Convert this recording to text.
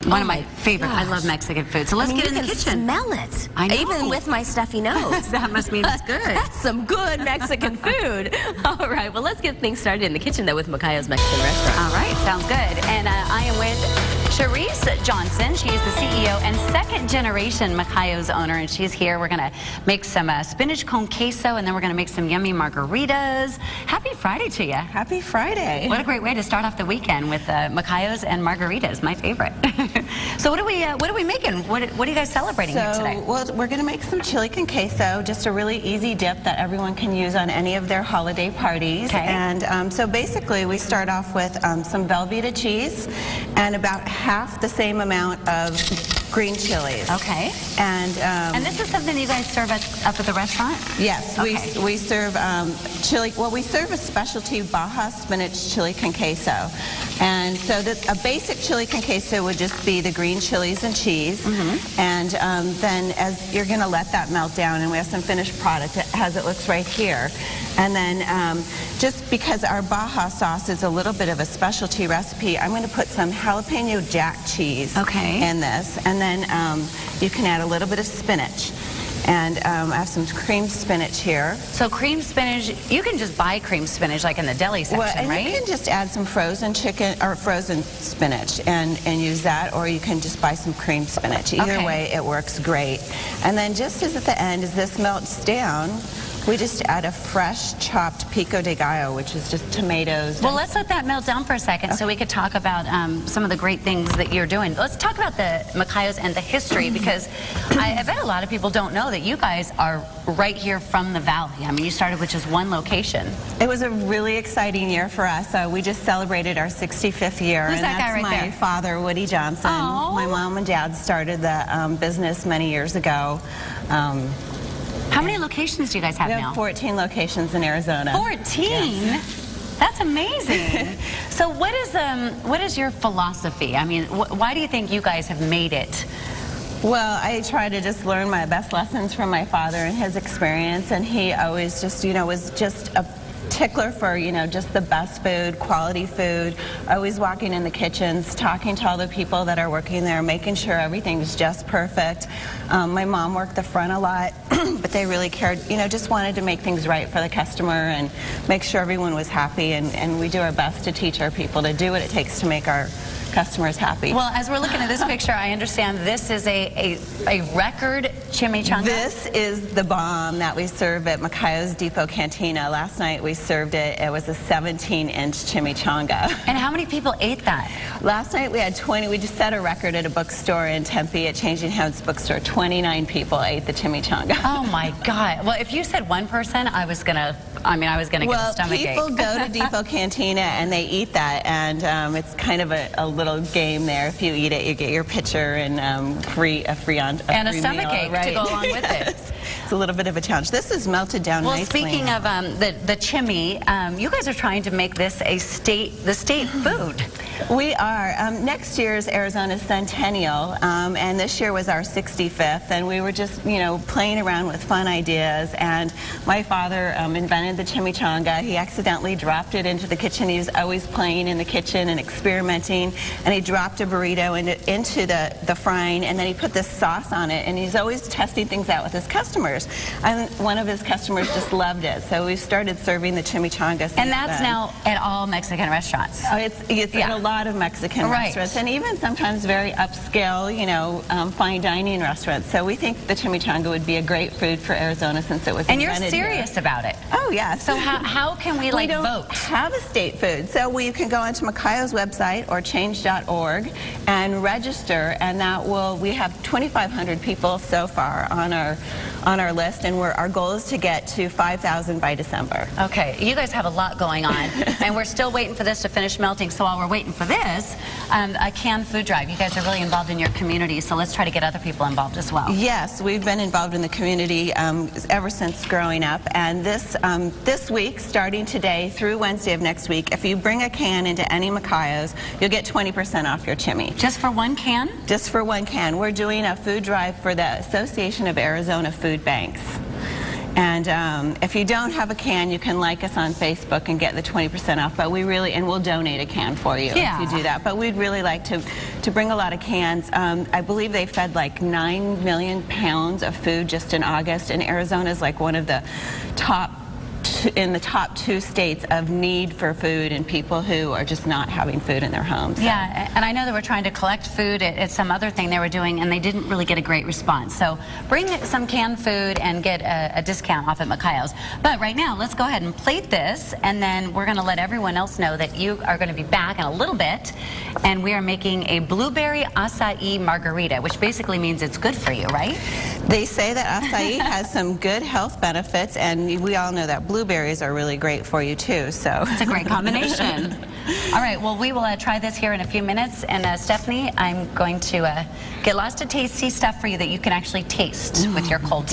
One of my favorite. Gosh. I love Mexican food. So let's get in the kitchen. Smell it. I know. Even with my stuffy nose. That must mean it's good. That's some good Mexican food. All right, well, let's get things started in the kitchen, though, with Macayos Mexican Restaurant. All right, sounds good. And I am with Charisse Johnson. She is the CEO and second-generation Macayos owner, and she's here. We're going to make some spinach con queso, and then we're going to make some yummy margaritas. Happy Friday to you. Happy Friday. What a great way to start off the weekend with Macayos and margaritas, my favorite. So what are we making? What are you guys celebrating here today? Well, we're going to make some chili con queso, just a really easy dip that everyone can use on any of their holiday parties. Okay. And so basically we start off with some Velveeta cheese and about half the same amount of green chilies. Okay. And this is something you guys serve up at the restaurant? Yes, okay. we serve chili. Well, we serve a specialty Baja spinach chili con queso. And so a basic chili con queso would just be the green chilies and cheese. And then as you're going to let that melt down, and we have some finished product as it looks right here. And then just because our Baja sauce is a little bit of a specialty recipe, I'm going to put some jalapeno jack cheese in this. And then you can add a little bit of spinach. And I have some creamed spinach here. So creamed spinach, you can just buy creamed spinach like in the deli section, right? You can just add some frozen chicken or frozen spinach and use that, or you can just buy some creamed spinach. Either way, it works great. And then just as at the end, as this melts down, we just add a fresh chopped pico de gallo, which is just tomatoes. Well, let's let that melt down for a second so we could talk about some of the great things that you're doing. Let's talk about the Macayos and the history, because I bet a lot of people don't know that you guys are right here from the valley. I mean, you started with just one location. It was a really exciting year for us. We just celebrated our 65th year. Who's that guy right there? My father, Woody Johnson. Oh. My mom and dad started the business many years ago. How many locations do you guys have now? We have 14 locations in Arizona. 14? Yes. That's amazing. So what is your philosophy? I mean, why do you think you guys have made it? Well, I try to just learn my best lessons from my father and his experience, and he always just, was just a tickler for, just the best food, quality food, always walking in the kitchens, talking to all the people that are working there, making sure everything's just perfect. My mom worked the front a lot, but they really cared, just wanted to make things right for the customer and make sure everyone was happy, and we do our best to teach our people to do what it takes to make our customers happy. Well, as we're looking at this picture, I understand this is a record chimichanga. This is the bomb that we serve at Macayos Depot Cantina. Last night we served it. It was a 17-inch chimichanga. And how many people ate that? Last night we had 20. We just set a record at a bookstore in Tempe, at Changing Hands Bookstore. 29 people ate the chimichanga. Oh my God. Well, if you said one person, I was gonna get a stomach ache. Well, people go to Depot Cantina and they eat that, and it's kind of a little game there. If you eat it, you get your pitcher and a free stomach ache to go along with it. It's a little bit of a challenge. This is melted down nicely. Well, speaking of the chimmy, you guys are trying to make this the state food. We are. Next year is Arizona's centennial, and this year was our 65th, and we were just, playing around with fun ideas, and my father invented the chimichanga. He accidentally dropped it into the kitchen. He was always playing in the kitchen and experimenting, and he dropped a burrito into the frying, and then he put this sauce on it, and he's always testing things out with his customers. And one of his customers just loved it, so we started serving the chimichanga since And that's now at all Mexican restaurants. Oh, it's in a lot of Mexican restaurants, and even sometimes very upscale, fine dining restaurants. So we think the chimichanga would be a great food for Arizona since it was invented. And you're serious about it. Oh, yes. So how can we vote? We don't have a state food. So you can go onto Macayos website or change.org and register, and we have 2,500 people so far on our list, and our goal is to get to 5,000 by December. Okay, you guys have a lot going on, and we're still waiting for this to finish melting. So while we're waiting for this, a canned food drive. You guys are really involved in your community, so let's try to get other people involved as well. Yes, we've been involved in the community ever since growing up, and this week, starting today through Wednesday of next week, if you bring a can into any Macayos, you'll get 20% off your chimmy. Just for one can? Just for one can. We're doing a food drive for the Association of Arizona Food Banks. And if you don't have a can, you can like us on Facebook and get the 20% off. But and we'll donate a can for you if you do that. But we'd really like to bring a lot of cans. I believe they fed like 9 million pounds of food just in August, and Arizona is like one of the top 2 states of need for food and people who are just not having food in their homes. Yeah, and I know they were trying to collect food at some other thing they were doing, and they didn't really get a great response. So bring some canned food and get a discount off at Macayos. But right now, let's go ahead and plate this, and then we're going to let everyone else know that you are going to be back in a little bit, and we are making a blueberry acai margarita, which basically means it's good for you, right? They say that acai has some good health benefits, and we all know that blueberries are really great for you too. So it's a great combination. All right, well, we will try this here in a few minutes, and Stephanie, I'm going to get lots of tasty stuff for you that you can actually taste with your cold.